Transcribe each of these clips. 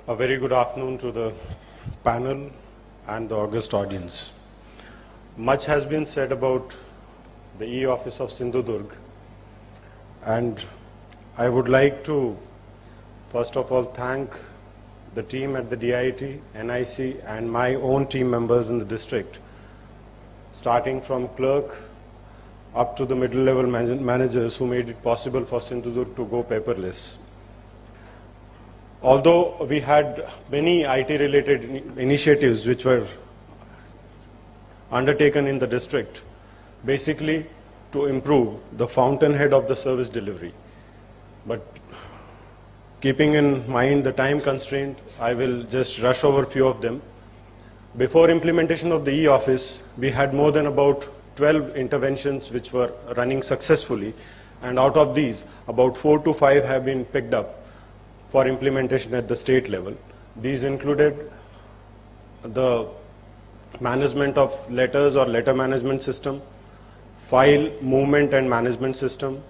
A very good afternoon to the panel and the august audience. Much has been said about the e-office of Sindhudurg, and I would like to first of all thank the team at the DIT, NIC and my own team members in the district, starting from clerk up to the middle level managers who made it possible for Sindhudurg to go paperless. Although we had many IT-related initiatives which were undertaken in the district, basically to improve the fountainhead of the service delivery. But keeping in mind the time constraint, I will just rush over a few of them. Before implementation of the e-office, we had more than about 12 interventions which were running successfully, and out of these, about 4 to 5 have been picked up for implementation at the state level. These included the management of letters or letter management system, file movement and management system,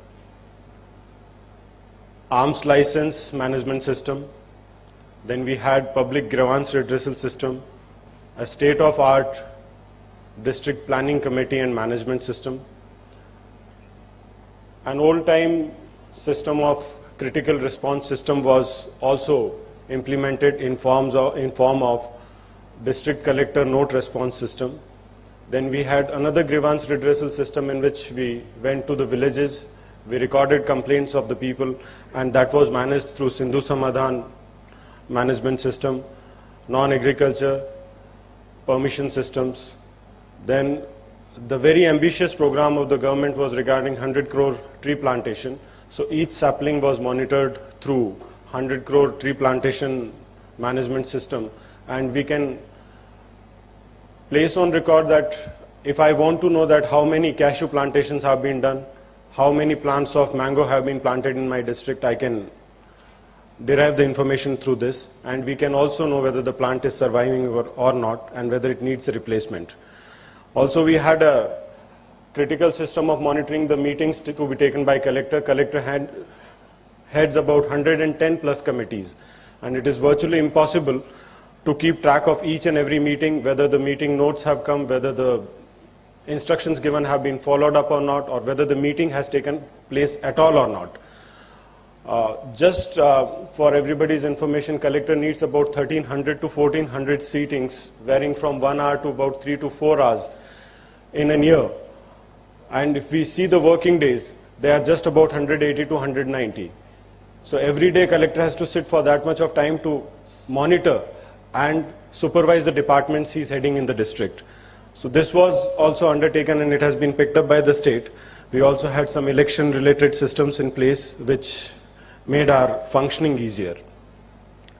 arms license management system, then we had public grievance redressal system, a state-of-art district planning committee and management system, an old-time system of critical response system was also implemented in form of district collector note response system. Then we had another grievance redressal system in which we went to the villages, we recorded complaints of the people, and that was managed through Sindhu Samadhan management system, non-agriculture, permission systems. Then the very ambitious program of the government was regarding 100 crore tree plantation. So each sapling was monitored through 100 crore tree plantation management system, and we can place on record that if I want to know that how many cashew plantations have been done, how many plants of mango have been planted in my district, I can derive the information through this, and we can also know whether the plant is surviving or not and whether it needs a replacement. Also, we had a critical system of monitoring the meetings to be taken by collector. Collector heads about 110 plus committees, and it is virtually impossible to keep track of each and every meeting, whether the meeting notes have come, whether the instructions given have been followed up or not, or whether the meeting has taken place at all or not. For everybody's information, collector needs about 1300 to 1400 seatings, varying from 1 hour to about 3 to 4 hours in a year. And if we see the working days, they are just about 180 to 190. So every day collector has to sit for that much of time to monitor and supervise the departments he's heading in the district. So this was also undertaken, and it has been picked up by the state. We also had some election related systems in place which made our functioning easier.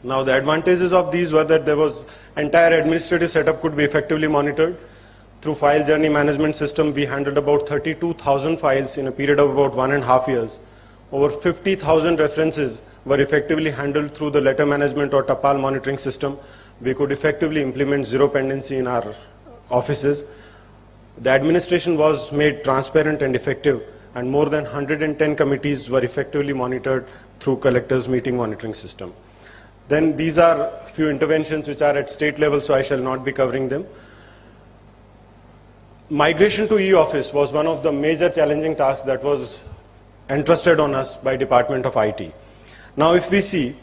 Now the advantages of these were that there was entire administrative setup could be effectively monitored. Through file journey management system, we handled about 32,000 files in a period of about 1.5 years. Over 50,000 references were effectively handled through the letter management or Tapal monitoring system. We could effectively implement zero pendency in our offices. The administration was made transparent and effective, and more than 110 committees were effectively monitored through collectors meeting monitoring system. Then these are few interventions which are at state level, so I shall not be covering them. Migration to e-office was one of the major challenging tasks that was entrusted on us by Department of IT. Now if we see,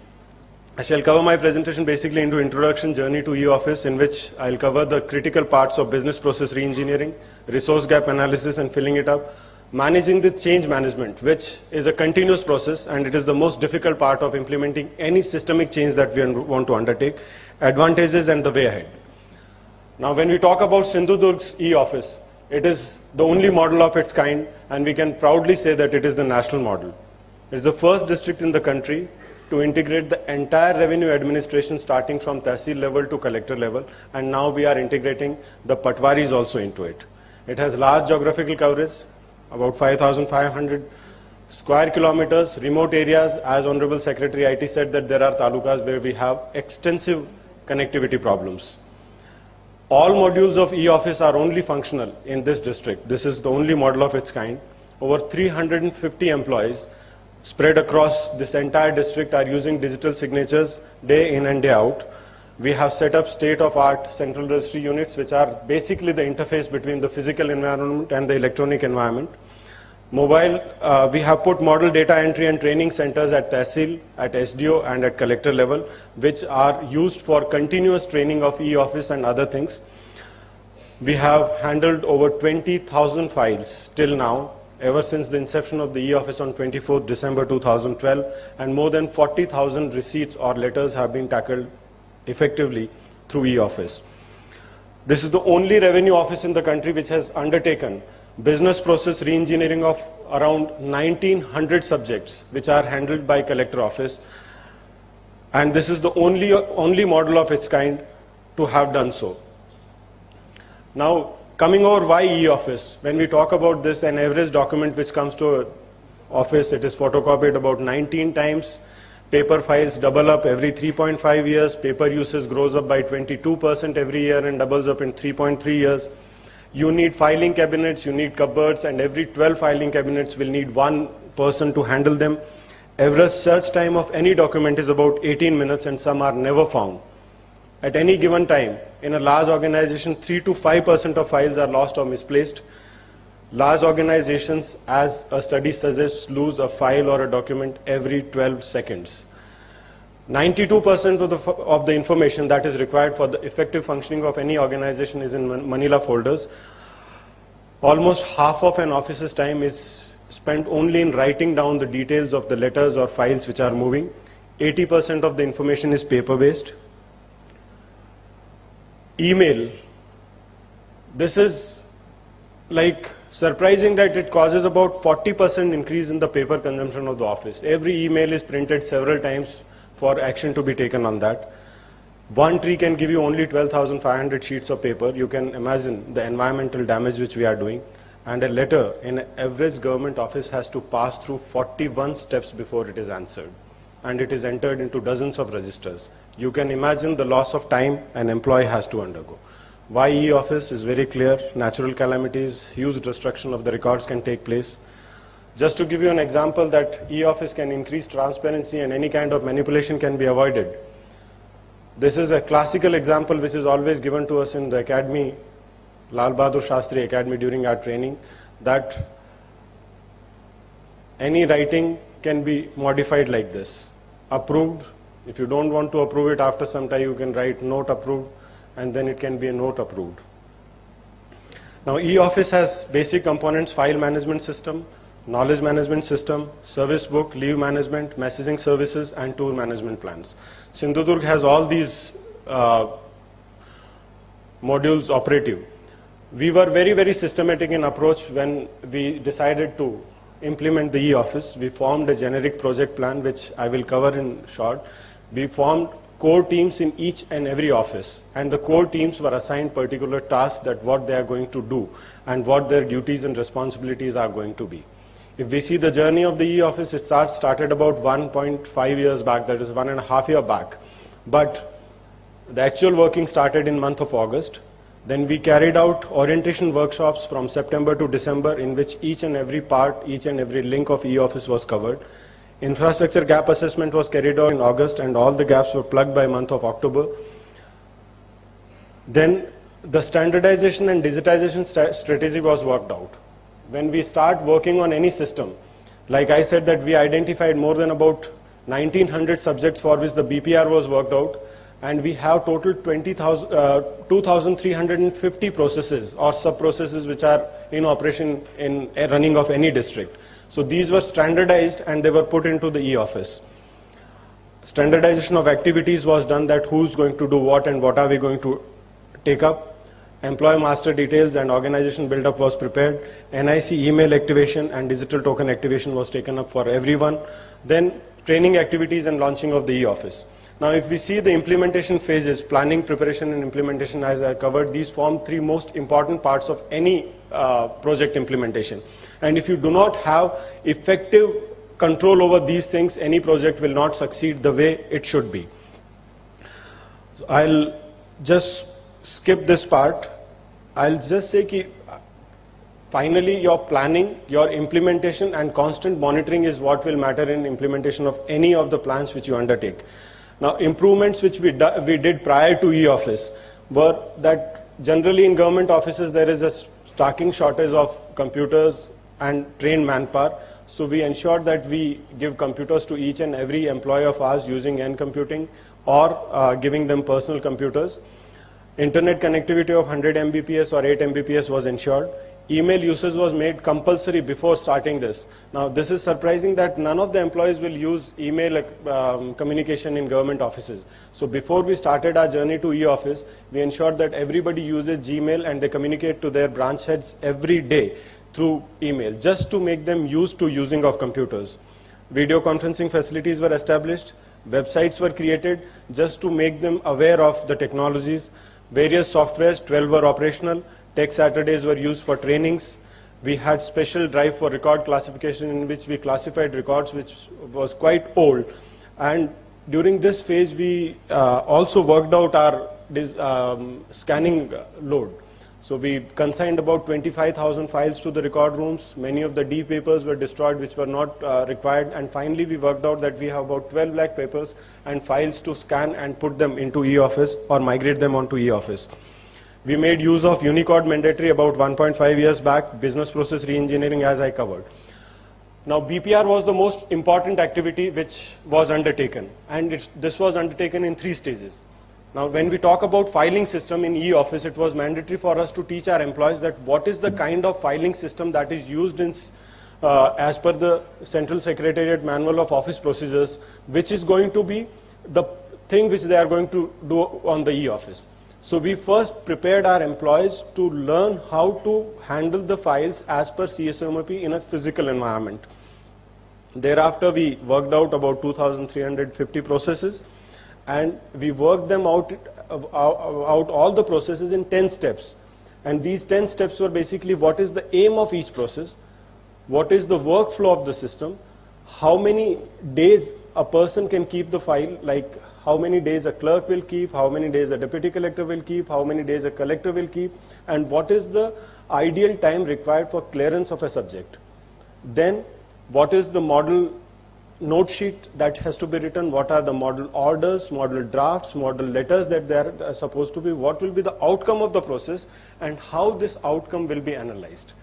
I shall cover my presentation basically into introduction journey to e-office, in which I'll cover the critical parts of business process reengineering, resource gap analysis and filling it up, managing the change management, which is a continuous process and it is the most difficult part of implementing any systemic change that we want to undertake, advantages and the way ahead. Now when we talk about Sindhudurg's e-office, it is the only model of its kind, and we can proudly say that it is the national model. It is the first district in the country to integrate the entire revenue administration starting from Tehsil level to collector level, and now we are integrating the Patwaris also into it. It has large geographical coverage, about 5,500 square kilometers, remote areas. As Honorable Secretary IT said that there are talukas where we have extensive connectivity problems. All modules of e-office are only functional in this district. This is the only model of its kind. Over 350 employees spread across this entire district are using digital signatures day in and day out. We have set up state-of-art central registry units, which are basically the interface between the physical environment and the electronic environment. Mobile, we have put model data entry and training centers at Tehsil, at SDO, and at collector level, which are used for continuous training of e-office and other things. We have handled over 20,000 files till now, ever since the inception of the e-office on 24th December 2012, and more than 40,000 receipts or letters have been tackled effectively through e-office. This is the only revenue office in the country which has undertaken business process re-engineering of around 1900 subjects which are handled by collector office, and this is the only model of its kind to have done so. Now, coming over why e-office, when we talk about this, an average document which comes to office, it is photocopied about 19 times. Paper files double up every 3.5 years. Paper usage grows up by 22% every year and doubles up in 3.3 years. You need filing cabinets, you need cupboards, and every 12 filing cabinets will need one person to handle them. Average search time of any document is about 18 minutes, and some are never found. At any given time, in a large organization, 3 to 5% of files are lost or misplaced. Large organizations, as a study suggests, lose a file or a document every 12 seconds. 92% of the information that is required for the effective functioning of any organization is in Manila folders. Almost half of an office's time is spent only in writing down the details of the letters or files which are moving. 80% of the information is paper-based. Email. This is like surprising that it causes about 40% increase in the paper consumption of the office. Every email is printed several times for action to be taken on that. One tree can give you only 12,500 sheets of paper. You can imagine the environmental damage which we are doing. And a letter in an average government office has to pass through 41 steps before it is answered. And it is entered into dozens of registers. You can imagine the loss of time an employee has to undergo. Why e-office is very clear. Natural calamities, huge destruction of the records can take place. Just to give you an example that e-office can increase transparency and any kind of manipulation can be avoided. This is a classical example which is always given to us in the academy, Lal Bahadur Shastri Academy, during our training, that any writing can be modified like this. Approved. If you don't want to approve it, after some time you can write note approved, and then it can be a note approved. Now, e-office has basic components: file management system, knowledge management system, service book, leave management, messaging services, and tour management plans. Sindhudurg has all these modules operative. We were very, very systematic in approach when we decided to implement the e-office. We formed a generic project plan, which I will cover in short. We formed core teams in each and every office, and the core teams were assigned particular tasks, that what they are going to do and what their duties and responsibilities are going to be. If we see the journey of the e-office, it started about 1.5 years back, that is 1.5 years back. But the actual working started in month of August. Then we carried out orientation workshops from September to December, in which each and every part, each and every link of e-office was covered. Infrastructure gap assessment was carried out in August, and all the gaps were plugged by month of October. Then the standardization and digitization strategy was worked out. When we start working on any system, like I said that we identified more than about 1900 subjects for which the BPR was worked out, and we have total 2,350 processes or sub-processes which are in operation in running of any district. So these were standardized and they were put into the e-office. Standardization of activities was done, that who's going to do what and what are we going to take up. Employee master details and organization build-up was prepared. NIC email activation and digital token activation was taken up for everyone. Then training activities and launching of the e-office. Now, if we see the implementation phases, planning, preparation, and implementation, as I covered, these form three most important parts of any project implementation. And if you do not have effective control over these things, any project will not succeed the way it should be. So I'll just skip this part. I'll just say that finally, your planning, your implementation and constant monitoring is what will matter in implementation of any of the plans which you undertake. Now, improvements which we did prior to e-office were that generally in government offices there is a starking shortage of computers and trained manpower. So we ensured that we give computers to each and every employee of ours using N computing or giving them personal computers. Internet connectivity of 100 Mbps or 8 Mbps was ensured. Email usage was made compulsory before starting this. Now, this is surprising that none of the employees will use email communication in government offices. So before we started our journey to e-office, we ensured that everybody uses Gmail and they communicate to their branch heads every day through email, just to make them used to using of computers. Video conferencing facilities were established. Websites were created just to make them aware of the technologies. Various softwares, 12 were operational. Tech Saturdays were used for trainings. We had special drive for record classification in which we classified records which was quite old. And during this phase, we also worked out our scanning load. So we consigned about 25,000 files to the record rooms. Many of the D papers were destroyed which were not required. And finally, we worked out that we have about 12 lakh papers and files to scan and put them into e-office or migrate them onto e-office. We made use of Unicode mandatory about 1.5 years back, business process re-engineering as I covered. Now, BPR was the most important activity which was undertaken, and this was undertaken in 3 stages. Now, when we talk about filing system in e-office, it was mandatory for us to teach our employees that what is the kind of filing system that is used in, as per the Central Secretariat Manual of Office Procedures, which is going to be the thing which they are going to do on the e-office. So we first prepared our employees to learn how to handle the files as per CSMOP in a physical environment. Thereafter, we worked out about 2,350 processes, and we worked them out all the processes in 10 steps. And these 10 steps were basically what is the aim of each process, what is the workflow of the system, how many days a person can keep the file, like how many days a clerk will keep, how many days a deputy collector will keep, how many days a collector will keep, and what is the ideal time required for clearance of a subject. Then, what is the model note sheet that has to be written, what are the model orders, model drafts, model letters that they are supposed to be, what will be the outcome of the process, and how this outcome will be analyzed.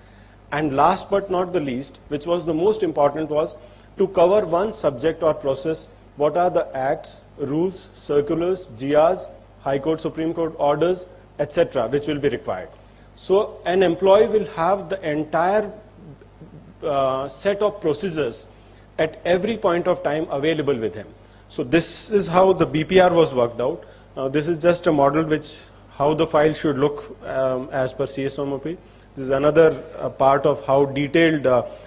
And last but not the least, which was the most important, was to cover one subject or process. What are the acts, rules, circulars, GRs, High Court, Supreme Court orders, etc., which will be required. So an employee will have the entire set of procedures at every point of time available with him. So this is how the BPR was worked out. This is just a model which how the file should look as per CSMOP. This is another part of how detailed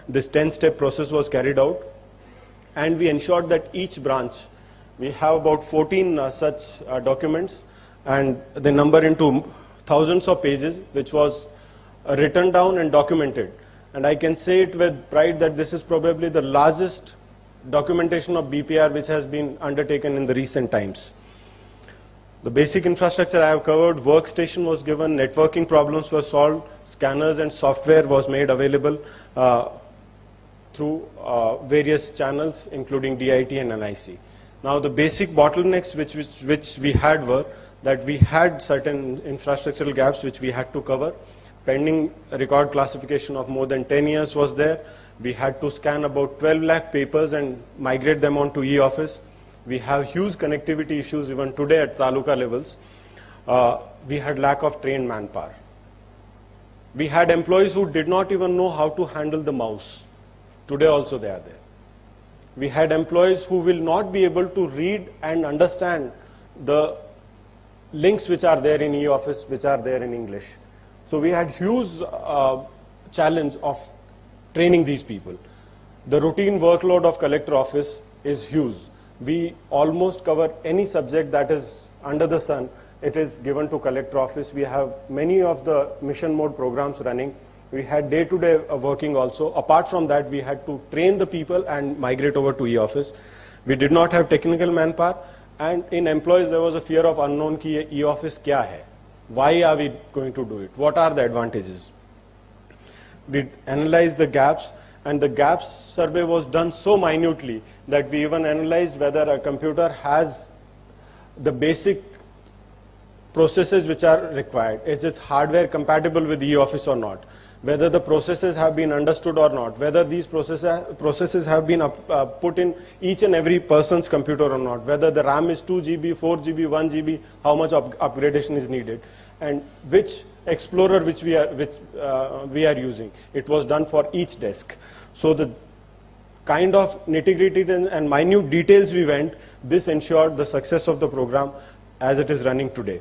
this 10-step process was carried out. And we ensured that each branch, we have about 14 such documents, and they number into thousands of pages, which was written down and documented. And I can say it with pride that this is probably the largest documentation of BPR which has been undertaken in the recent times. The basic infrastructure I have covered, workstation was given, networking problems were solved, scanners and software was made available through various channels, including DIT and NIC. Now, the basic bottlenecks which we had were that we had certain infrastructural gaps which we had to cover. Pending record classification of more than 10 years was there. We had to scan about 12 lakh papers and migrate them onto e-office. We have huge connectivity issues even today at taluka levels. We had lack of trained manpower. We had employees who did not even know how to handle the mouse. Today also they are there. We had employees who will not be able to read and understand the links which are there in e-office, which are there in English. So we had huge challenge of training these people. The routine workload of collector office is huge. We almost cover any subject that is under the sun. It is given to collector office. We have many of the mission mode programs running. We had day-to-day working also. Apart from that, we had to train the people and migrate over to e-office. We did not have technical manpower, and in employees there was a fear of unknown ki e-office kya hai? Why are we going to do it? What are the advantages? We analyzed the gaps, and the gaps survey was done so minutely that we even analyzed whether a computer has the basic processes which are required. Is its hardware compatible with eOffice or not? Whether the processes have been understood or not, whether these processes have been put in each and every person's computer or not, whether the RAM is 2 GB, 4 GB, 1 GB, how much upgradation is needed, and which Explorer which we are using. It was done for each desk. So the kind of nitty-gritty and minute details we went, this ensured the success of the program as it is running today.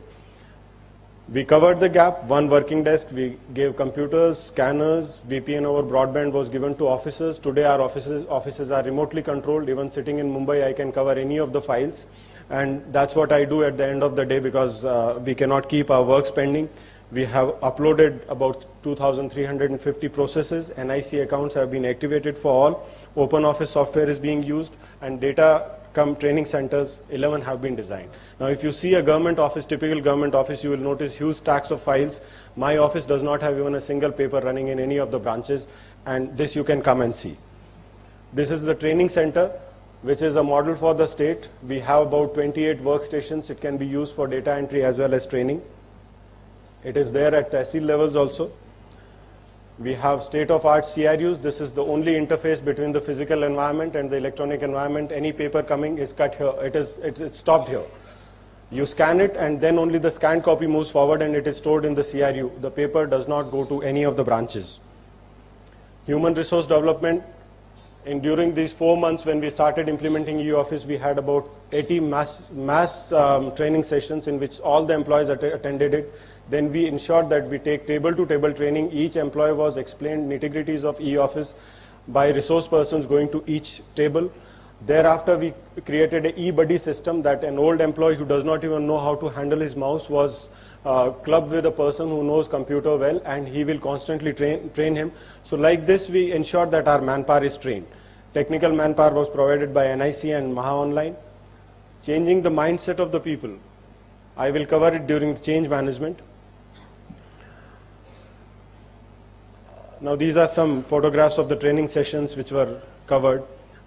We covered the gap, one working desk, we gave computers, scanners, VPN over broadband was given to officers. Today our offices are remotely controlled. Even sitting in Mumbai, I can cover any of the files. And that's what I do at the end of the day, because we cannot keep our works pending. We have uploaded about 2,350 processes. NIC accounts have been activated for all. Open Office software is being used, and data training centers, 11 have been designed. Now, if you see a government office, typical government office, you will notice huge stacks of files. My office does not have even a single paper running in any of the branches, and this you can come and see. This is the training center, which is a model for the state. We have about 28 workstations. It can be used for data entry as well as training. It is there at tehsil levels also. We have state-of-art CRUs. This is the only interface between the physical environment and the electronic environment. Any paper coming is cut here. It's stopped here. You scan it, and then only the scanned copy moves forward, and it is stored in the CRU. The paper does not go to any of the branches. Human resource development. During these 4 months when we started implementing eOffice, we had about 80 mass training sessions in which all the employees attended it. Then we ensured that we take table-to-table training. Each employee was explained nitty-gritties of eOffice by resource persons going to each table. Thereafter, we created an e-buddy system that an old employee who does not even know how to handle his mouse was clubbed with a person who knows computer well, and he will constantly train him. So like this, we ensured that our manpower is trained. Technical manpower was provided by NIC and Maha Online. Changing the mindset of the people. I will cover it during the change management. Now these are some photographs of the training sessions which were covered.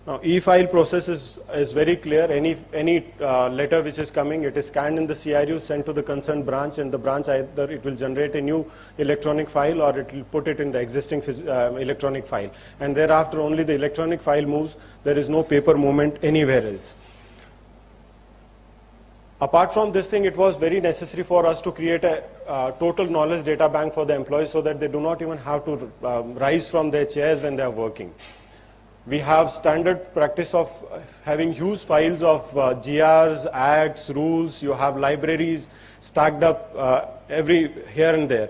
Now e-file process is very clear. Any letter which is coming, it is scanned in the CRU, sent to the concerned branch, and the branch either it will generate a new electronic file or it will put it in the existing electronic file. And thereafter only the electronic file moves. There is no paper movement anywhere else. Apart from this thing, it was very necessary for us to create a total knowledge data bank for the employees so that they do not even have to rise from their chairs when they are working. We have standard practice of having huge files of GRs, acts, rules. You have libraries stacked up every here and there.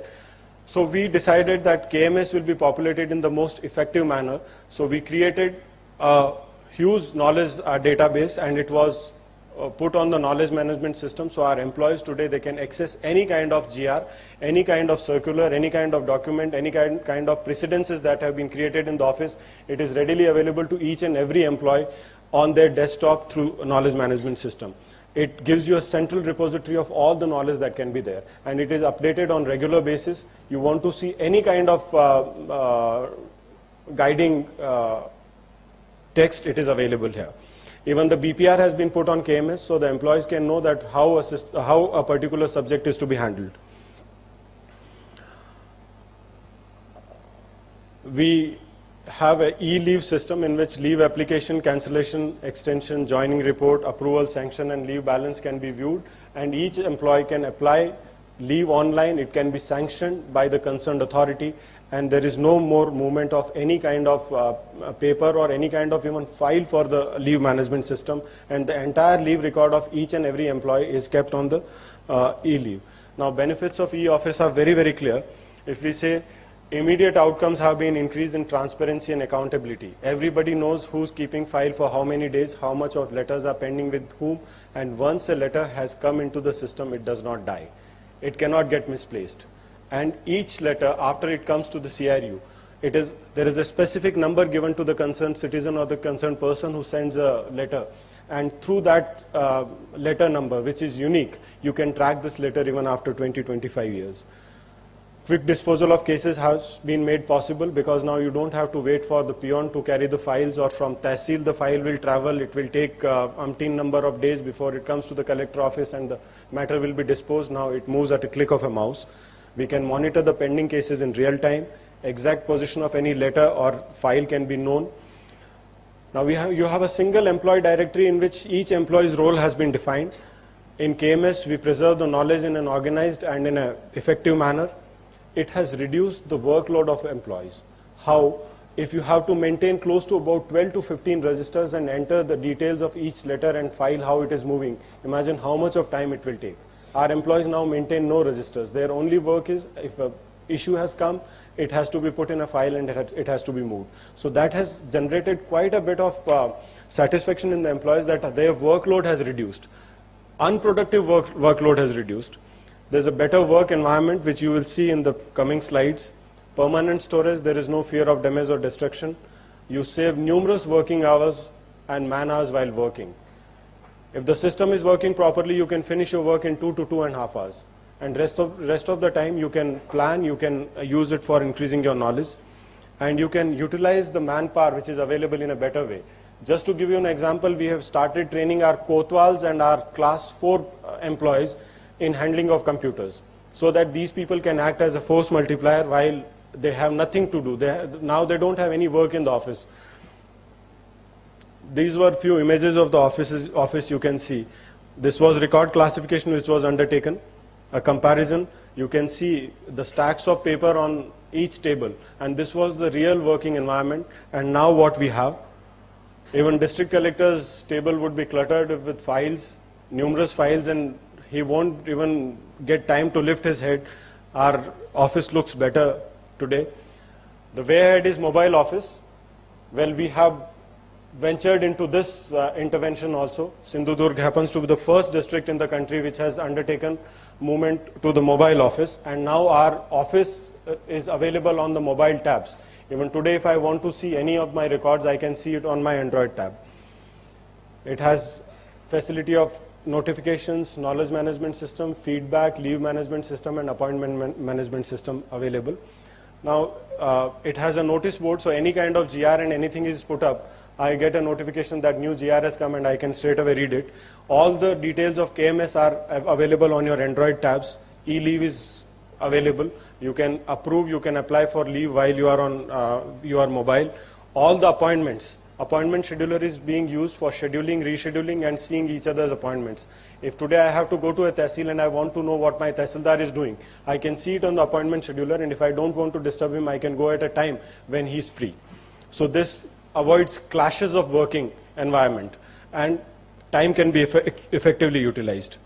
So we decided that KMS will be populated in the most effective manner. So we created a huge knowledge database, and it was put on the knowledge management system. So our employees today, they can access any kind of GR, any kind of circular, any kind of document, any kind of precedences that have been created in the office. It is readily available to each and every employee on their desktop through a knowledge management system. It gives you a central repository of all the knowledge that can be there, and it is updated on regular basis. You want to see any kind of guiding text, it is available here. Even the BPR has been put on KMS, so the employees can know that how a particular subject is to be handled. We have an e-leave system in which leave application, cancellation, extension, joining report, approval, sanction, and leave balance can be viewed, and each employee can apply leave online. It can be sanctioned by the concerned authority, and there is no more movement of any kind of paper or any kind of even file for the leave management system, and the entire leave record of each and every employee is kept on the e-leave. Now benefits of e-office are very, very clear. If we say immediate outcomes have been increased in transparency and accountability. Everybody knows who's keeping file for how many days, how much of letters are pending with whom, and once a letter has come into the system, it does not die. It cannot get misplaced. And each letter, after it comes to the CRU, there is a specific number given to the concerned citizen or the concerned person who sends a letter. And through that letter number, which is unique, you can track this letter even after 20, 25 years. Quick disposal of cases has been made possible because now you don't have to wait for the peon to carry the files, or from Tehsil the file will travel. It will take umpteen number of days before it comes to the collector office and the matter will be disposed. Now it moves at a click of a mouse. We can monitor the pending cases in real time. Exact position of any letter or file can be known. Now you have a single employee directory in which each employee's role has been defined. In KMS, we preserve the knowledge in an organized and in an effective manner. It has reduced the workload of employees. How? If you have to maintain close to about 12 to 15 registers and enter the details of each letter and file, how it is moving, imagine how much of time it will take. Our employees now maintain no registers. Their only work is, if an issue has come, it has to be put in a file and it has to be moved. So that has generated quite a bit of satisfaction in the employees that their workload has reduced. Unproductive workload has reduced. There's a better work environment, which you will see in the coming slides. Permanent storage, there is no fear of damage or destruction. You save numerous working hours and man hours while working. If the system is working properly, you can finish your work in 2 to 2.5 hours. And rest of the time you can plan, you can use it for increasing your knowledge. And you can utilize the manpower which is available in a better way. Just to give you an example, we have started training our Kotwals and our class 4 employees in handling of computers, so that these people can act as a force multiplier while they have nothing to do. Now they don't have any work in the office. These were few images of the office you can see. This was record classification which was undertaken. A comparison, you can see the stacks of paper on each table, and this was the real working environment. And now what we have, even district collector's table would be cluttered with files, numerous files, and he won't even get time to lift his head. Our office looks better today. The way ahead is mobile office. Well, we have ventured into this intervention also. Sindhudurg happens to be the first district in the country which has undertaken movement to the mobile office, and now our office is available on the mobile tabs. Even today, if I want to see any of my records, I can see it on my Android tab. It has facility of notifications, knowledge management system, feedback, leave management system, and appointment management system available. Now, it has a notice board, so any kind of GR and anything is put up, I get a notification that new GR has come and I can straight away read it. All the details of KMS are available on your Android tabs. E-leave is available. You can approve, you can apply for leave while you are on your mobile. All the appointments. Appointment scheduler is being used for scheduling, rescheduling, and seeing each other's appointments. If today I have to go to a tehsil and I want to know what my tehsildar is doing, I can see it on the appointment scheduler, and if I don't want to disturb him, I can go at a time when he's free. So this avoids clashes of working environment, and time can be effectively utilized.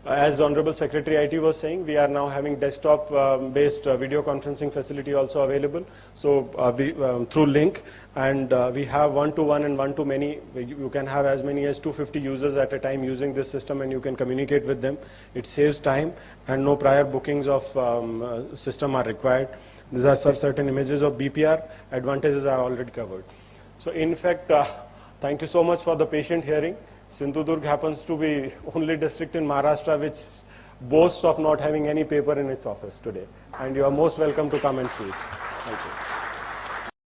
As Honorable Secretary IT was saying, we are now having desktop-based video conferencing facility also available. So through link, and we have one-to-one and one-to-many. You can have as many as 250 users at a time using this system, and you can communicate with them. It saves time, and no prior bookings of system are required. These are certain images of BPR. Advantages are already covered. So in fact, thank you so much for the patient hearing. Sindhudurg happens to be only district in Maharashtra which boasts of not having any paper in its office today. And you are most welcome to come and see it. Thank you.